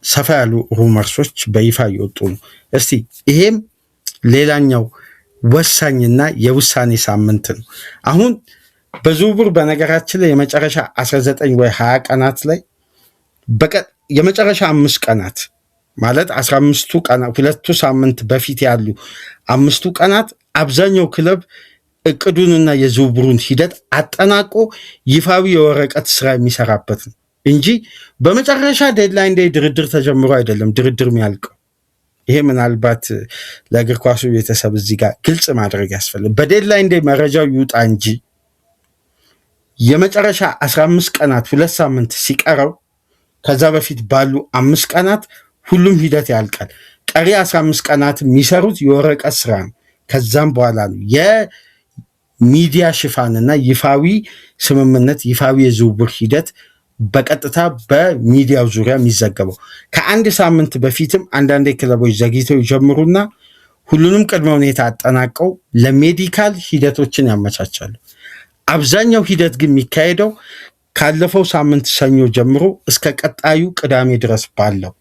ሰፋ ያሉ ሩመርሶች በይፋ እየወጡ ነው። እስቲ ይሄም ሌላኛው ወሳኝና የውሳኔ ሳምንት ነው። አሁን በዝውውር በነገራችን ላይ የመጨረሻ 19 ወይ 20 ቀናት ላይ የመጨረሻ 5 ቀናት ማለት 15ቱ ቀናት ሁለቱ ሳምንት በፊት ያሉ 5ቱ ቀናት አብዛኛው ክለብ እቅዱንና የዝውውሩን ሂደት አጠናቆ ይፋዊ የወረቀት ስራ የሚሰራበት ነው እንጂ በመጨረሻ ዴድላይን ላይ ድርድር ተጀምሮ አይደለም ድርድር የሚያልቀው። ይሄ ምናልባት ለእግር ኳሱ ቤተሰብ እዚህ ጋር ግልጽ ማድረግ ያስፈልግ። በዴድላይን ላይ መረጃው ይውጣ እንጂ የመጨረሻ 15 ቀናት 2 ሳምንት ሲቀረው ከዛ በፊት ባሉ 5 ቀናት ሁሉም ሂደት ያልቃል። ቀሪ 15 ቀናት የሚሰሩት የወረቀት ስራ ነው። ከዛም በኋላ ነው የሚዲያ ሽፋንና ይፋዊ ስምምነት ይፋዊ የዝውውር ሂደት በቀጥታ በሚዲያው ዙሪያ የሚዘገበው። ከአንድ ሳምንት በፊትም አንዳንድ ክለቦች ዘግይተው ይጀምሩና ሁሉንም ቅድመ ሁኔታ አጠናቀው ለሜዲካል ሂደቶችን ያመቻቻሉ። አብዛኛው ሂደት ግን የሚካሄደው ካለፈው ሳምንት ሰኞ ጀምሮ እስከ ቀጣዩ ቅዳሜ ድረስ ባለው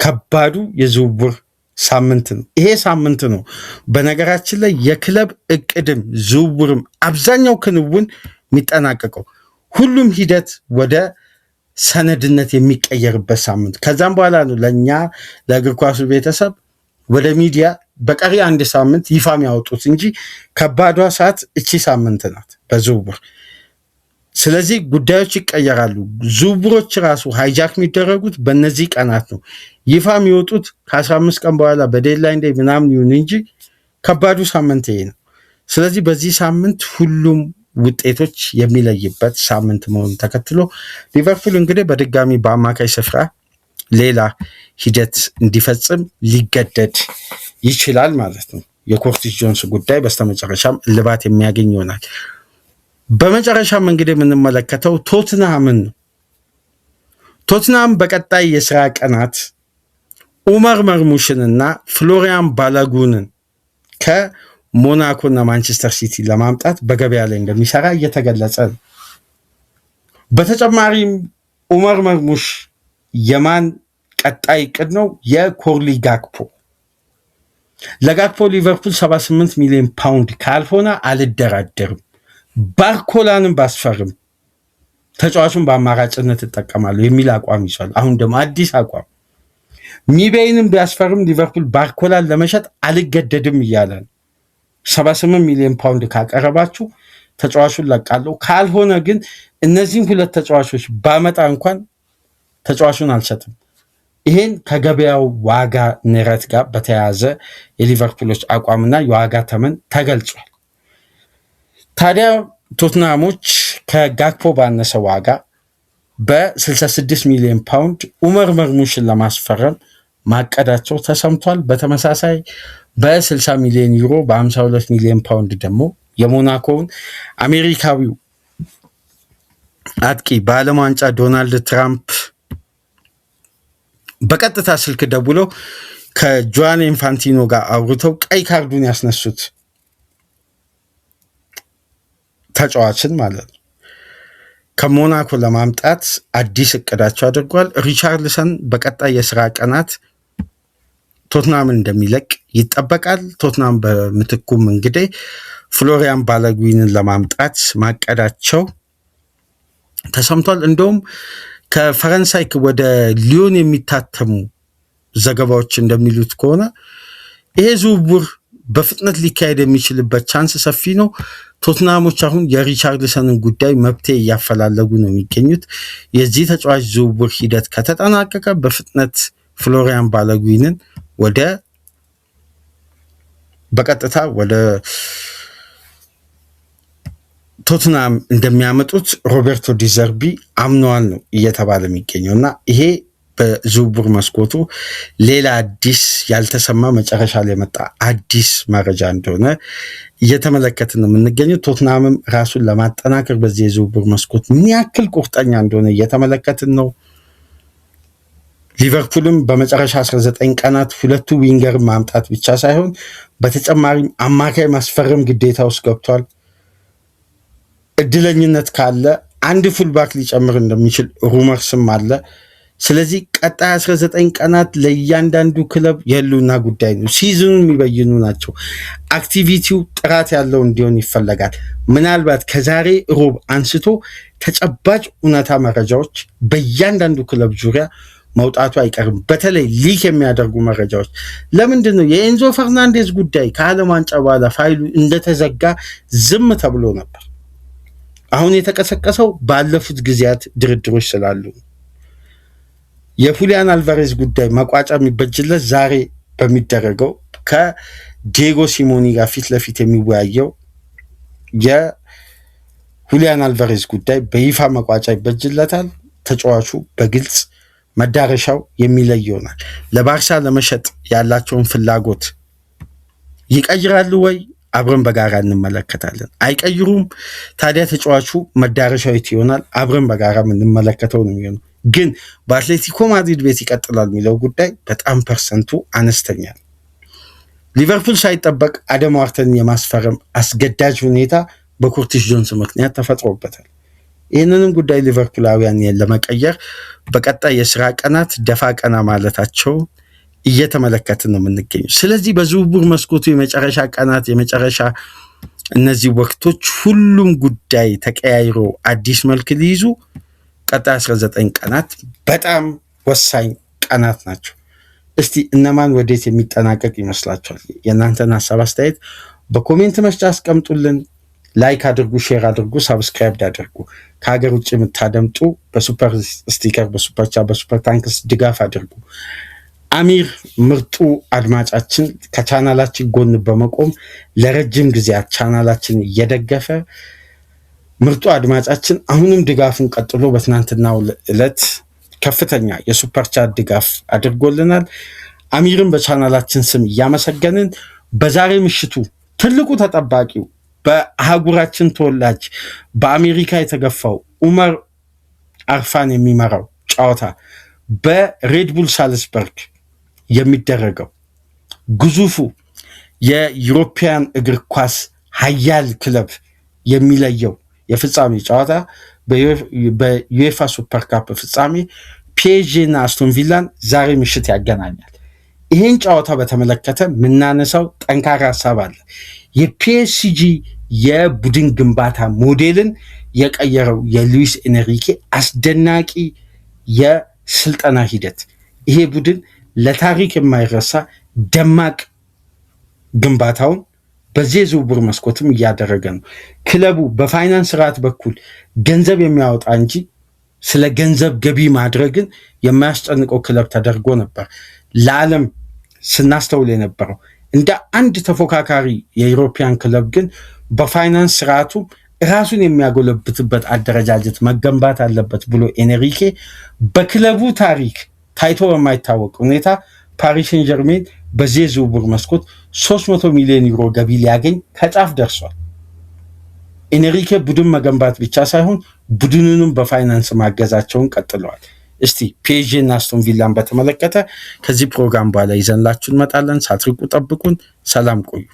ከባዱ የዝውውር ሳምንት ነው። ይሄ ሳምንት ነው በነገራችን ላይ የክለብ እቅድም ዝውውርም አብዛኛው ክንውን የሚጠናቀቀው። ሁሉም ሂደት ወደ ሰነድነት የሚቀየርበት ሳምንት። ከዛም በኋላ ነው ለእኛ ለእግር ኳሱ ቤተሰብ ወደ ሚዲያ በቀሪ አንድ ሳምንት ይፋ የሚያወጡት እንጂ ከባዷ ሰዓት እቺ ሳምንት ናት በዝውውር። ስለዚህ ጉዳዮች ይቀየራሉ። ዝውውሮች ራሱ ሃይጃክ የሚደረጉት በእነዚህ ቀናት ነው። ይፋ የሚወጡት ከ15 ቀን በኋላ በዴድላይን ላይ ምናምን ይሁን እንጂ ከባዱ ሳምንት ይሄ ነው። ስለዚህ በዚህ ሳምንት ሁሉም ውጤቶች የሚለይበት ሳምንት መሆኑን ተከትሎ ሊቨርፑል እንግዲህ በድጋሚ በአማካይ ስፍራ ሌላ ሂደት እንዲፈጽም ሊገደድ ይችላል ማለት ነው። የኮርቲስ ጆንስ ጉዳይ በስተመጨረሻም እልባት የሚያገኝ ይሆናል። በመጨረሻም እንግዲህ የምንመለከተው ቶትንሃምን ነው። ቶትንሃም በቀጣይ የስራ ቀናት ኡመር መርሙሽንና ፍሎሪያን ባላጉንን ከሞናኮና ማንቸስተር ሲቲ ለማምጣት በገበያ ላይ እንደሚሰራ እየተገለጸ ነው። በተጨማሪም ኡመር መርሙሽ የማን ቀጣይ እቅድ ነው? የኮርሊ ጋክፖ። ለጋክፖ ሊቨርፑል 78 ሚሊዮን ፓውንድ ካልሆነ አልደራደርም፣ ባርኮላንም ባስፈርም ተጫዋቹን በአማራጭነት እጠቀማለሁ የሚል አቋም ይዟል። አሁን ደግሞ አዲስ አቋም ሚቤይንም ቢያስፈርም ሊቨርፑል ባርኮላን ለመሸጥ አልገደድም እያለ ነው። 78 ሚሊዮን ፓውንድ ካቀረባችሁ ተጫዋቹን ለቃለሁ፣ ካልሆነ ግን እነዚህን ሁለት ተጫዋቾች ባመጣ እንኳን ተጫዋቹን አልሸጥም። ይሄን ከገበያው ዋጋ ንረት ጋር በተያያዘ የሊቨርፑሎች አቋምና የዋጋ ተመን ተገልጿል። ታዲያ ቶትናሞች ከጋክፖ ባነሰ ዋጋ በ66 ሚሊዮን ፓውንድ ኡመር መርሙሽን ለማስፈረም ማቀዳቸው ተሰምቷል። በተመሳሳይ በ60 ሚሊዮን ዩሮ በ52 ሚሊዮን ፓውንድ ደግሞ የሞናኮውን አሜሪካዊው አጥቂ በዓለም ዋንጫ ዶናልድ ትራምፕ በቀጥታ ስልክ ደውለው ከጆዋን ኢንፋንቲኖ ጋር አውርተው ቀይ ካርዱን ያስነሱት ተጫዋችን ማለት ነው ከሞናኮ ለማምጣት አዲስ እቅዳቸው አድርጓል። ሪቻርልሰን በቀጣይ የስራ ቀናት ቶትናምን እንደሚለቅ ይጠበቃል። ቶትናም በምትኩም እንግዲህ ፍሎሪያን ባለጉዊንን ለማምጣት ማቀዳቸው ተሰምቷል። እንደውም ከፈረንሳይ ወደ ሊዮን የሚታተሙ ዘገባዎች እንደሚሉት ከሆነ ይሄ ዝውውር በፍጥነት ሊካሄድ የሚችልበት ቻንስ ሰፊ ነው። ቶትናሞች አሁን የሪቻርልሰንን ጉዳይ መብቴ እያፈላለጉ ነው የሚገኙት። የዚህ ተጫዋች ዝውውር ሂደት ከተጠናቀቀ በፍጥነት ፍሎሪያን ባለጉዊንን በቀጥታ ወደ ቶትናም እንደሚያመጡት ሮቤርቶ ዲዘርቢ አምነዋል ነው እየተባለ የሚገኘው እና ይሄ በዝውውር መስኮቱ ሌላ አዲስ ያልተሰማ መጨረሻ ላይ የመጣ አዲስ መረጃ እንደሆነ እየተመለከትን ነው የምንገኘው። ቶትናምም ራሱን ለማጠናከር በዚህ የዝውውር መስኮት ምን ያክል ቁርጠኛ እንደሆነ እየተመለከትን ነው። ሊቨርፑልም በመጨረሻ 19 ቀናት ሁለቱ ዊንገር ማምጣት ብቻ ሳይሆን በተጨማሪም አማካይ ማስፈረም ግዴታ ውስጥ ገብቷል። እድለኝነት ካለ አንድ ፉልባክ ሊጨምር እንደሚችል ሩመርስም አለ። ስለዚህ ቀጣይ 19 ቀናት ለእያንዳንዱ ክለብ የህልውና ጉዳይ ነው። ሲዝኑን የሚበይኑ ናቸው። አክቲቪቲው ጥራት ያለው እንዲሆን ይፈለጋል። ምናልባት ከዛሬ ሮብ አንስቶ ተጨባጭ እውነታ መረጃዎች በእያንዳንዱ ክለብ ዙሪያ መውጣቱ አይቀርም። በተለይ ሊክ የሚያደርጉ መረጃዎች ለምንድን ነው የኤንዞ ፈርናንዴዝ ጉዳይ ከዓለም ዋንጫ በኋላ ፋይሉ እንደተዘጋ ዝም ተብሎ ነበር? አሁን የተቀሰቀሰው ባለፉት ጊዜያት ድርድሮች ስላሉ የሁሊያን አልቫሬዝ ጉዳይ መቋጫ የሚበጅለት ዛሬ በሚደረገው ከዲየጎ ሲሞኒ ጋር ፊት ለፊት የሚወያየው የሁሊያን አልቫሬዝ ጉዳይ በይፋ መቋጫ ይበጅለታል። ተጫዋቹ በግልጽ መዳረሻው የሚለይ ይሆናል። ለባርሳ ለመሸጥ ያላቸውን ፍላጎት ይቀይራሉ ወይ? አብረን በጋራ እንመለከታለን። አይቀይሩም? ታዲያ ተጫዋቹ መዳረሻው የት ይሆናል? አብረን በጋራ የምንመለከተው ነው የሚሆነው። ግን በአትሌቲኮ ማድሪድ ቤት ይቀጥላል የሚለው ጉዳይ በጣም ፐርሰንቱ አነስተኛ ነው። ሊቨርፑል ሳይጠበቅ አደም ዋርተንን የማስፈረም አስገዳጅ ሁኔታ በኩርቲስ ጆንስ ምክንያት ተፈጥሮበታል። ይህንንም ጉዳይ ሊቨርፑላውያን ለመቀየር በቀጣይ የስራ ቀናት ደፋ ቀና ማለታቸው እየተመለከትን ነው የምንገኘው። ስለዚህ በዝውውር መስኮቱ የመጨረሻ ቀናት የመጨረሻ እነዚህ ወቅቶች ሁሉም ጉዳይ ተቀያይሮ አዲስ መልክ ሊይዙ ቀጣይ 19 ቀናት በጣም ወሳኝ ቀናት ናቸው። እስቲ እነማን ወዴት የሚጠናቀቅ ይመስላችኋል? የእናንተን ሀሳብ አስተያየት በኮሜንት መስጫ አስቀምጡልን። ላይክ አድርጉ፣ ሼር አድርጉ፣ ሳብስክራይብ አድርጉ። ከሀገር ውጭ የምታደምጡ በሱፐር ስቲከር፣ በሱፐር ቻት፣ በሱፐር ታንክስ ድጋፍ አድርጉ። አሚር ምርጡ አድማጫችን ከቻናላችን ጎን በመቆም ለረጅም ጊዜያት ቻናላችን እየደገፈ ምርጡ አድማጫችን አሁንም ድጋፉን ቀጥሎ በትናንትናው ዕለት ከፍተኛ የሱፐር ቻት ድጋፍ አድርጎልናል። አሚርን በቻናላችን ስም እያመሰገንን በዛሬ ምሽቱ ትልቁ ተጠባቂው በአህጉራችን ተወላጅ በአሜሪካ የተገፋው ኡመር አርፋን የሚመራው ጨዋታ በሬድቡል ሳልስበርግ የሚደረገው ግዙፉ የዩሮፒያን እግር ኳስ ሀያል ክለብ የሚለየው የፍጻሜ ጨዋታ በዩኤፋ ሱፐር ካፕ ፍጻሜ ፒኤስጂ እና አስቶን ቪላን ዛሬ ምሽት ያገናኛል። ይህን ጨዋታ በተመለከተ የምናነሳው ጠንካራ ሀሳብ አለ። የፒኤስጂ የቡድን ግንባታ ሞዴልን የቀየረው የሉዊስ ኤንሪኬ አስደናቂ የስልጠና ሂደት ይሄ ቡድን ለታሪክ የማይረሳ ደማቅ ግንባታውን በዚህ የዝውውር መስኮትም እያደረገ ነው። ክለቡ በፋይናንስ ስርዓት በኩል ገንዘብ የሚያወጣ እንጂ ስለ ገንዘብ ገቢ ማድረግን የማያስጨንቀው ክለብ ተደርጎ ነበር ለዓለም ስናስተውል የነበረው። እንደ አንድ ተፎካካሪ የዩሮፒያን ክለብ ግን በፋይናንስ ስርዓቱ ራሱን የሚያጎለብትበት አደረጃጀት መገንባት አለበት ብሎ ኤንሪኬ በክለቡ ታሪክ ታይቶ በማይታወቅ ሁኔታ ፓሪስ ሴን ጀርሜን በዚህ ዝውውር መስኮት 300 ሚሊዮን ዩሮ ገቢ ሊያገኝ ከጫፍ ደርሷል። ኤንሪኬ ቡድን መገንባት ብቻ ሳይሆን ቡድኑንም በፋይናንስ ማገዛቸውን ቀጥለዋል። እስቲ ፒኤስጂ እና አስቶን ቪላን በተመለከተ ከዚህ ፕሮግራም በኋላ ይዘንላችሁ እንመጣለን። ሳትርቁ ጠብቁን። ሰላም ቆዩ።